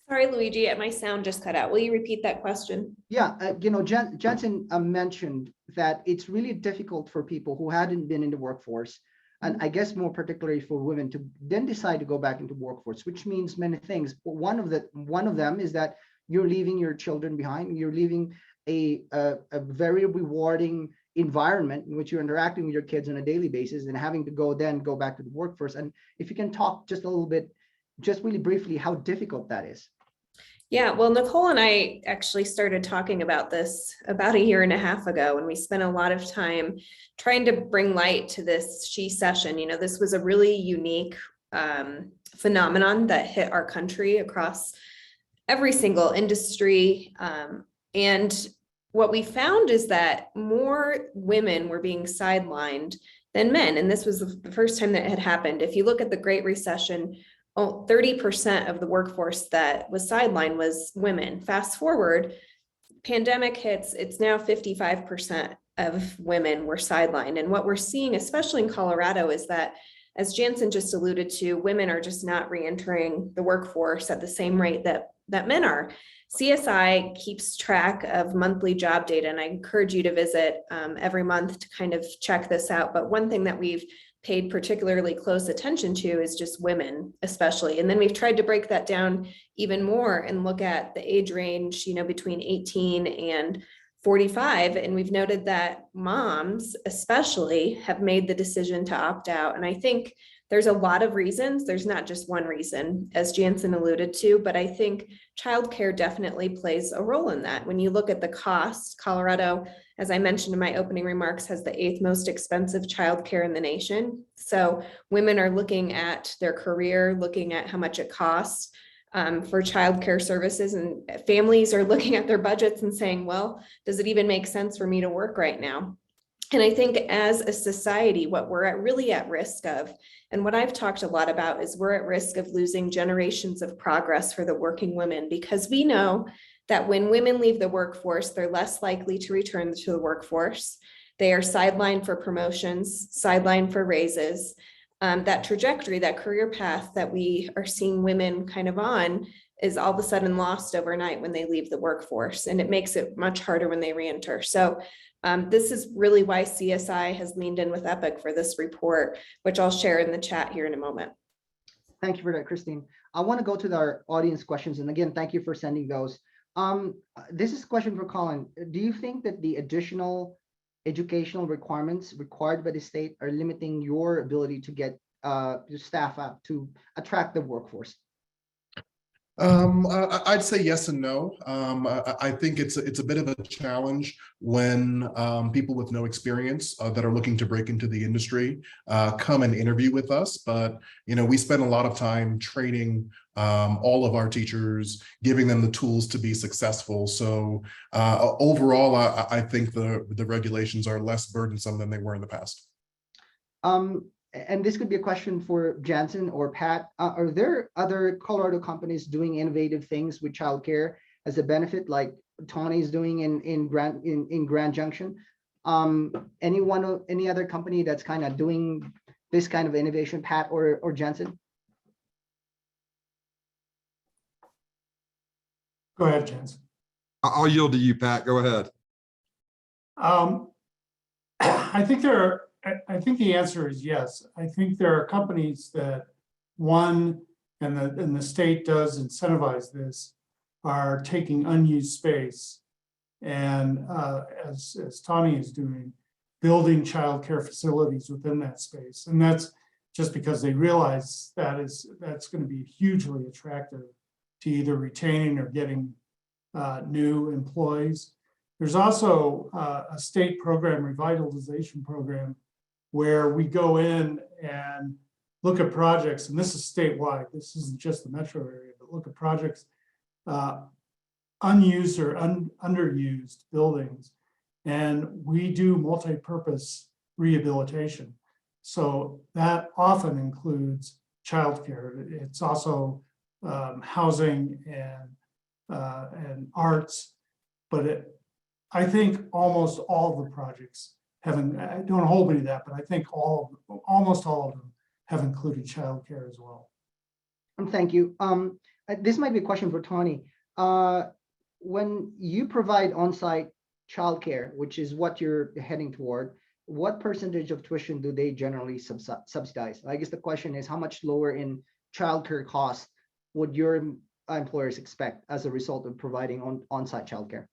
Speaker 2: Sorry, Luigi, my sound just cut out. Will you repeat that question?
Speaker 1: Yeah, Jensen mentioned that it's really difficult for people who hadn't been in the workforce, and I guess more particularly for women, to then decide to go back into workforce, which means many things. But one of them is that you're leaving your children behind. You're leaving a very rewarding environment in which you're interacting with your kids on a daily basis, and having to go back to the workforce. And if you can talk just a little bit, just really briefly, how difficult that is.
Speaker 2: Yeah, well, Nicole and I actually started talking about this about a year and a half ago, and we spent a lot of time trying to bring light to this She Session. This was a really unique phenomenon that hit our country across every single industry. And what we found is that more women were being sidelined than men. And this was the first time that had happened. If you look at the Great Recession, 30% of the workforce that was sidelined was women. Fast forward, pandemic hits, it's now 55% of women were sidelined. And what we're seeing, especially in Colorado, is that, as Jansen just alluded to, women are just not re-entering the workforce at the same rate that men are. CSI keeps track of monthly job data, and I encourage you to visit every month to kind of check this out. But one thing that we've paid particularly close attention to is just women, especially. And then we've tried to break that down even more and look at the age range, between 18 and 45. And we've noted that moms especially have made the decision to opt out. And I think There's a lot of reasons. There's not just one reason, as Jansen alluded to, but I think childcare definitely plays a role in that. When you look at the cost, Colorado, as I mentioned in my opening remarks, has the 8th most expensive childcare in the nation. So women are looking at their career, looking at how much it costs for childcare services, and families are looking at their budgets and saying, well, does it even make sense for me to work right now? And I think as a society, what we're really at risk of, and what I've talked a lot about, is we're at risk of losing generations of progress for the working women, because we know that when women leave the workforce, they're less likely to return to the workforce. They are sidelined for promotions, sidelined for raises. That trajectory, that career path that we are seeing women kind of on, is all of a sudden lost overnight when they leave the workforce, and it makes it much harder when they reenter. So this is really why CSI has leaned in with EPIC for this report, which I'll share in the chat here in a moment.
Speaker 1: Thank you for that, Christine. I want to go to our audience questions. And again, thank you for sending those. This is a question for Colin. Do you think that the additional educational requirements required by the state are limiting your ability to get your staff up to attract the workforce?
Speaker 5: I'd say yes and no. I think it's a bit of a challenge when people with no experience that are looking to break into the industry come and interview with us. But we spend a lot of time training all of our teachers, giving them the tools to be successful. So overall, I think the regulations are less burdensome than they were in the past.
Speaker 1: And this could be a question for Jansen or Pat. Are there other Colorado companies doing innovative things with childcare as a benefit, like Tony's doing in Grand Junction? Any other company that's kind of doing this kind of innovation, Pat or Jansen?
Speaker 4: Go ahead, Jansen.
Speaker 7: I'll yield to you, Pat. Go ahead.
Speaker 4: I think the answer is yes. I think there are companies that, and the state does incentivize this, are taking unused space and as Tony is doing, building childcare facilities within that space. And that's just because they realize that's going to be hugely attractive to either retaining or getting new employees. There's also a state program, revitalization program, where we go in and look at projects, and this is statewide, this isn't just the metro area, but look at projects, unused or underused buildings, and we do multi-purpose rehabilitation. So that often includes childcare. It's also housing and arts, but I think almost all of the projects don't hold me to that, but I think almost all of them have included childcare as well.
Speaker 1: Thank you. This might be a question for Tony. When you provide on-site childcare, which is what you're heading toward, what percentage of tuition do they generally subsidize? I guess the question is, how much lower in childcare costs would your employers expect as a result of providing on-site childcare?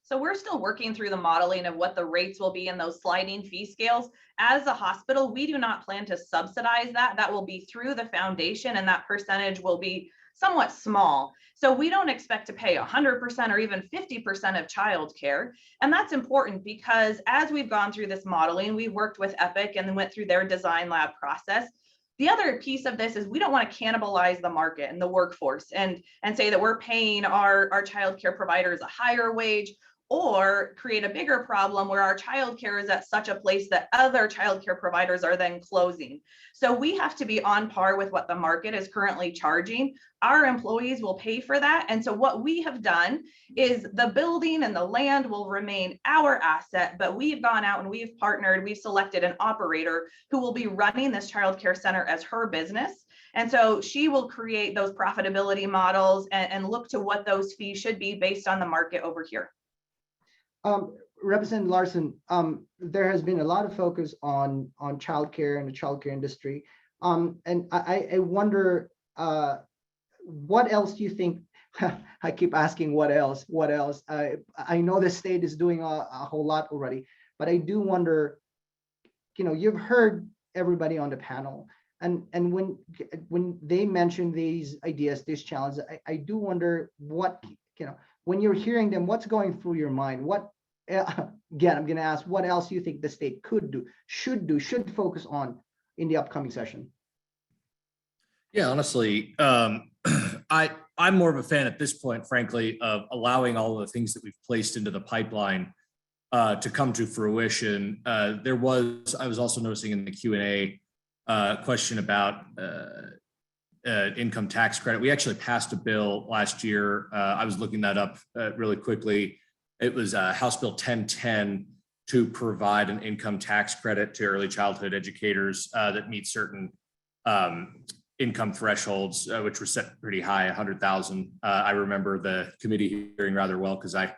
Speaker 6: So we're still working through the modeling of what the rates will be in those sliding fee scales. As a hospital, we do not plan to subsidize that. That will be through the foundation, and that percentage will be somewhat small. So we don't expect to pay 100% or even 50% of childcare. And that's important because as we've gone through this modeling, we worked with EPIC and then went through their design lab process. The other piece of this is we don't want to cannibalize the market and the workforce and say that we're paying our childcare providers a higher wage, or create a bigger problem where our childcare is at such a place that other childcare providers are then closing. So we have to be on par with what the market is currently charging. Our employees will pay for that. And so what we have done is the building and the land will remain our asset, but we've gone out and we've partnered, we've selected an operator who will be running this childcare center as her business. And so she will create those profitability models and look to what those fees should be based on the market over here.
Speaker 1: Representative Larson, there has been a lot of focus on childcare and the childcare industry. And I wonder, what else do you think? I keep asking what else? I know the state is doing a whole lot already, but I do wonder, you've heard everybody on the panel. And when they mention these ideas, these challenges, I do wonder what, when you're hearing them, what's going through your mind? What, again, I'm going to ask, what else you think the state could do, should focus on in the upcoming session?
Speaker 3: Yeah, honestly, I'm more of a fan at this point, frankly, of allowing all of the things that we've placed into the pipeline to come to fruition. I was also noticing in the Q&A question about income tax credit. We actually passed a bill last year. I was looking that up really quickly. It was House Bill 1010 to provide an income tax credit to early childhood educators that meet certain income thresholds, which were set pretty high, 100,000. I remember the committee hearing rather well because I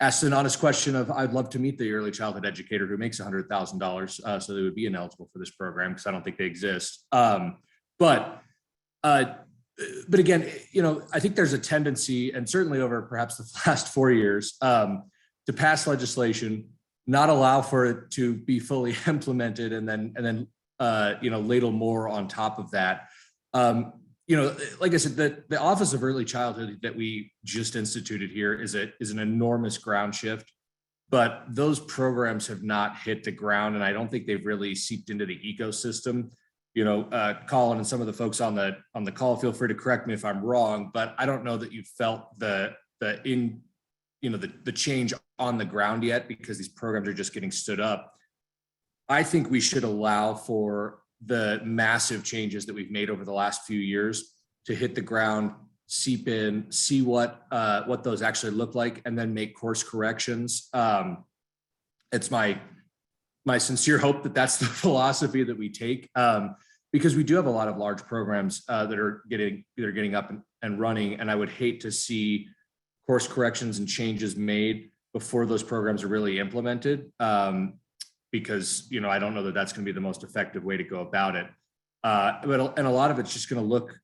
Speaker 3: asked an honest question of, I'd love to meet the early childhood educator who makes $100,000 so they would be ineligible for this program because I don't think they exist. But again, I think there's a tendency, and certainly over perhaps the last 4 years, to pass legislation, not allow for it to be fully implemented, and then ladle more on top of that. Like I said, the Office of Early Childhood that we just instituted here is an enormous ground shift, but those programs have not hit the ground, and I don't think they've really seeped into the ecosystem. Colin and some of the folks on the call, feel free to correct me if I'm wrong, but I don't know that you felt the change on the ground yet because these programs are just getting stood up. I think we should allow for the massive changes that we've made over the last few years to hit the ground, seep in, see what those actually look like, and then make course corrections. It's my sincere hope that that's the philosophy that we take, because we do have a lot of large programs that are getting up and running, and I would hate to see course corrections and changes made before those programs are really implemented. Because I don't know that that's going to be the most effective way to go about it. And a lot of it's just going to look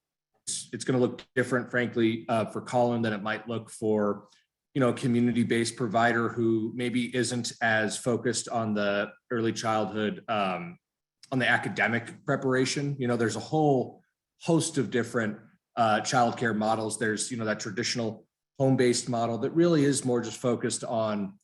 Speaker 3: different, frankly, for Colin than it might look for a community-based provider who maybe isn't as focused on the early childhood, on the academic preparation. There's a whole host of different childcare models. There's that traditional home-based model that really is more just focused on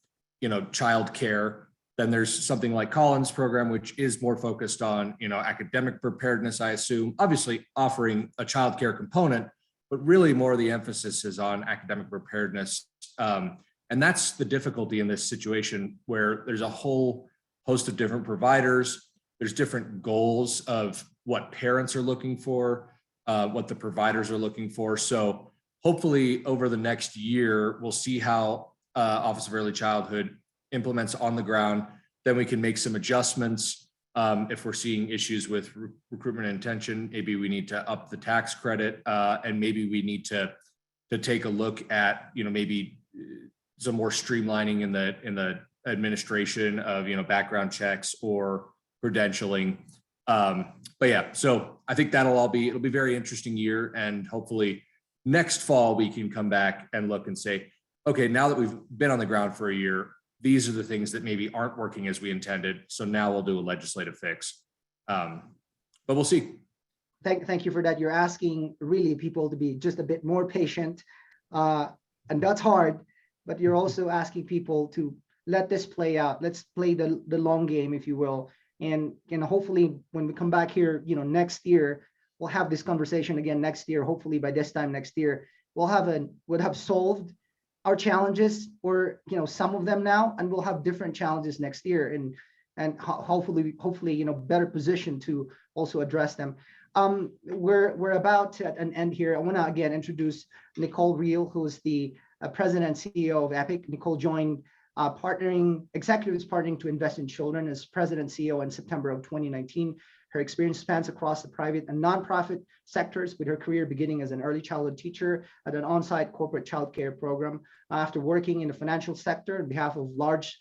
Speaker 3: childcare. Then there's something like Colin's program, which is more focused on, academic preparedness, I assume, obviously offering a childcare component, but really more of the emphasis is on academic preparedness. And that's the difficulty in this situation where there's a whole host of different providers. There's different goals of what parents are looking for, what the providers are looking for. So hopefully over the next year, we'll see how Office of Early Childhood implements on the ground. Then we can make some adjustments. If we're seeing issues with recruitment and intention, maybe we need to up the tax credit, and maybe we need to take a look at maybe some more streamlining in the administration of background checks or credentialing. But yeah, so I think it'll be a very interesting year, and hopefully next fall we can come back and look and say, okay, now that we've been on the ground for a year, these are the things that maybe aren't working as we intended. So now we'll do a legislative fix. But we'll see.
Speaker 1: Thank you for that. You're asking really people to be just a bit more patient, and that's hard, but you're also asking people to let this play out. Let's play the long game, if you will. And hopefully when we come back here, next year, we'll have this conversation again next year. Hopefully by this time next year, we'll have solved our challenges, or some of them now, and we'll have different challenges next year, and hopefully better positioned to also address them. We're about at an end here. I want to again introduce Nicole Reel, who is the president and CEO of EPIC. Nicole joined executives partnering to invest in children as president and CEO in September of 2019. Her experience spans across the private and nonprofit sectors, with her career beginning as an early childhood teacher at an on-site corporate childcare program. After working in the financial sector on behalf of large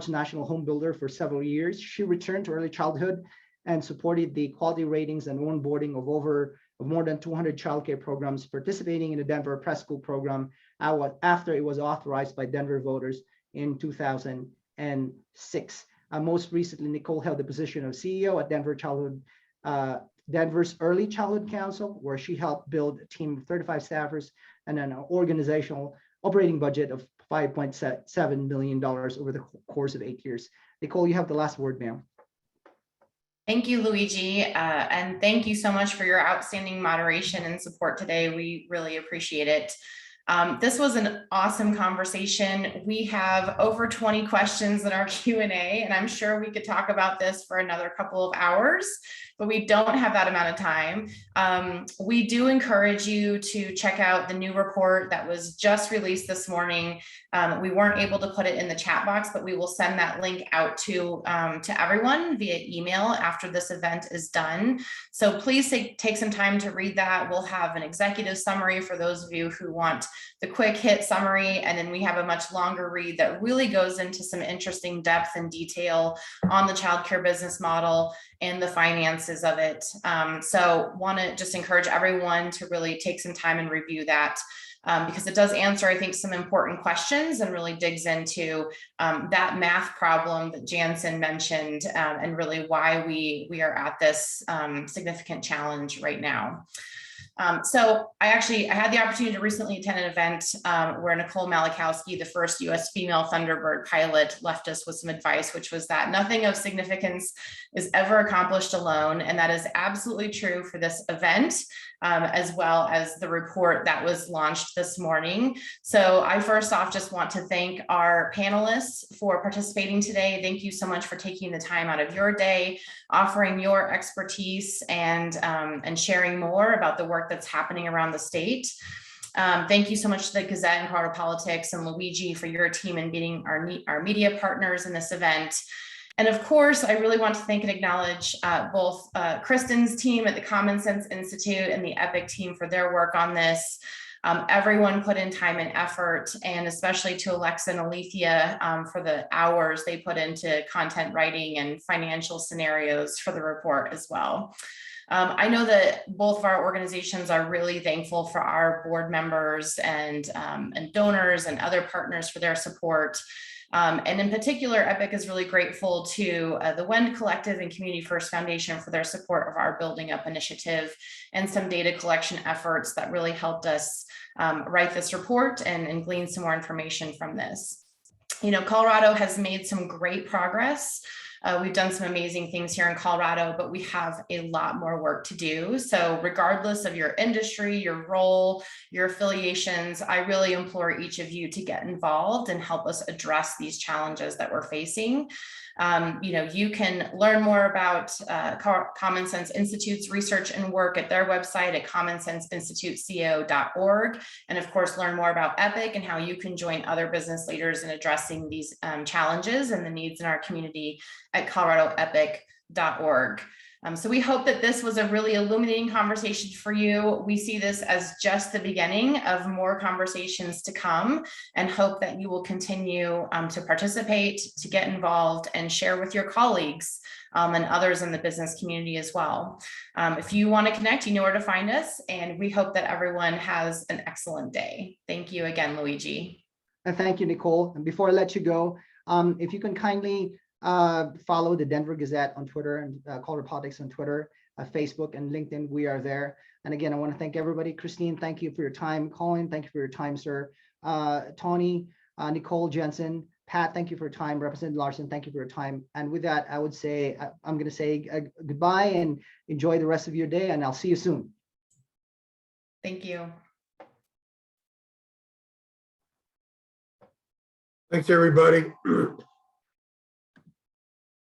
Speaker 1: national home builder for several years, she returned to early childhood and supported the quality ratings and onboarding of more than 200 childcare programs, participating in the Denver Prep School program after it was authorized by Denver voters in 2006. Most recently, Nicole held the position of CEO at Denver Childhood Denver's Early Childhood Council, where she helped build a team of 35 staffers and an organizational operating budget of $5.7 million over the course of 8 years. Nicole, you have the last word, ma'am.
Speaker 8: Thank you, Luigi. And thank you so much for your outstanding moderation and support today. We really appreciate it. This was an awesome conversation. We have over 20 questions in our Q&A, and I'm sure we could talk about this for another couple of hours, but we don't have that amount of time. We do encourage you to check out the new report that was just released this morning. We weren't able to put it in the chat box, but we will send that link out to everyone via email after this event is done. So please take some time to read that. We'll have an executive summary for those of you who want the quick hit summary, and then we have a much longer read that really goes into some interesting depth and detail on the childcare business model and the finances of it. So want to just encourage everyone to really take some time and review that. Because it does answer, I think, some important questions and really digs into that math problem that Jansen mentioned, and really why we are at this significant challenge right now. So I had the opportunity to recently attend an event where Nicole Malachowski, the first US female Thunderbird pilot, left us with some advice, which was that nothing of significance is ever accomplished alone. And that is absolutely true for this event, as well as the report that was launched this morning. So I first off just want to thank our panelists for participating today. Thank you so much for taking the time out of your day, offering your expertise and sharing more about the work that's happening around the state. Thank you so much to the Gazette and Colorado Politics and Luigi for your team in being our media partners in this event. And of course, I really want to thank and acknowledge both Kristen's team at the Common Sense Institute and the EPIC team for their work on this. Everyone put in time and effort, and especially to Alexa and Alethea for the hours they put into content writing and financial scenarios for the report as well. I know that both of our organizations are really thankful for our board members and donors and other partners for their support. And in particular, EPIC is really grateful to the WEND Collective and Community First Foundation for their support of our Building Up initiative and some data collection efforts that really helped us write this report and glean some more information from this. You know, Colorado has made some great progress. We've done some amazing things here in Colorado, but we have a lot more work to do. So regardless of your industry, your role, your affiliations, I really implore each of you to get involved and help us address these challenges that we're facing. You know, you can learn more about Common Sense Institute's research and work at their website at commonsenseinstituteco.org. And of course, learn more about EPIC and how you can join other business leaders in addressing these challenges and the needs in our community at coloradoepic.org. So we hope that this was a really illuminating conversation for you. We see this as just the beginning of more conversations to come, and hope that you will continue to participate, to get involved, and share with your colleagues and others in the business community as well. If you want to connect, you know where to find us, and we hope that everyone has an excellent day. Thank you again, Luigi.
Speaker 1: And thank you, Nicole. And before I let you go, if you can kindly follow the Denver Gazette on Twitter and Colorado Politics on Twitter, Facebook and LinkedIn. We are there. And again, I want to thank everybody. Christine, thank you for your time. Colin, thank you for your time, sir. Tony, Nicole, Jensen, Pat, thank you for your time. Representative Larson, thank you for your time. And with that, I would say, I'm going to say goodbye and enjoy the rest of your day, and I'll see you soon.
Speaker 8: Thank you.
Speaker 9: Thanks, everybody.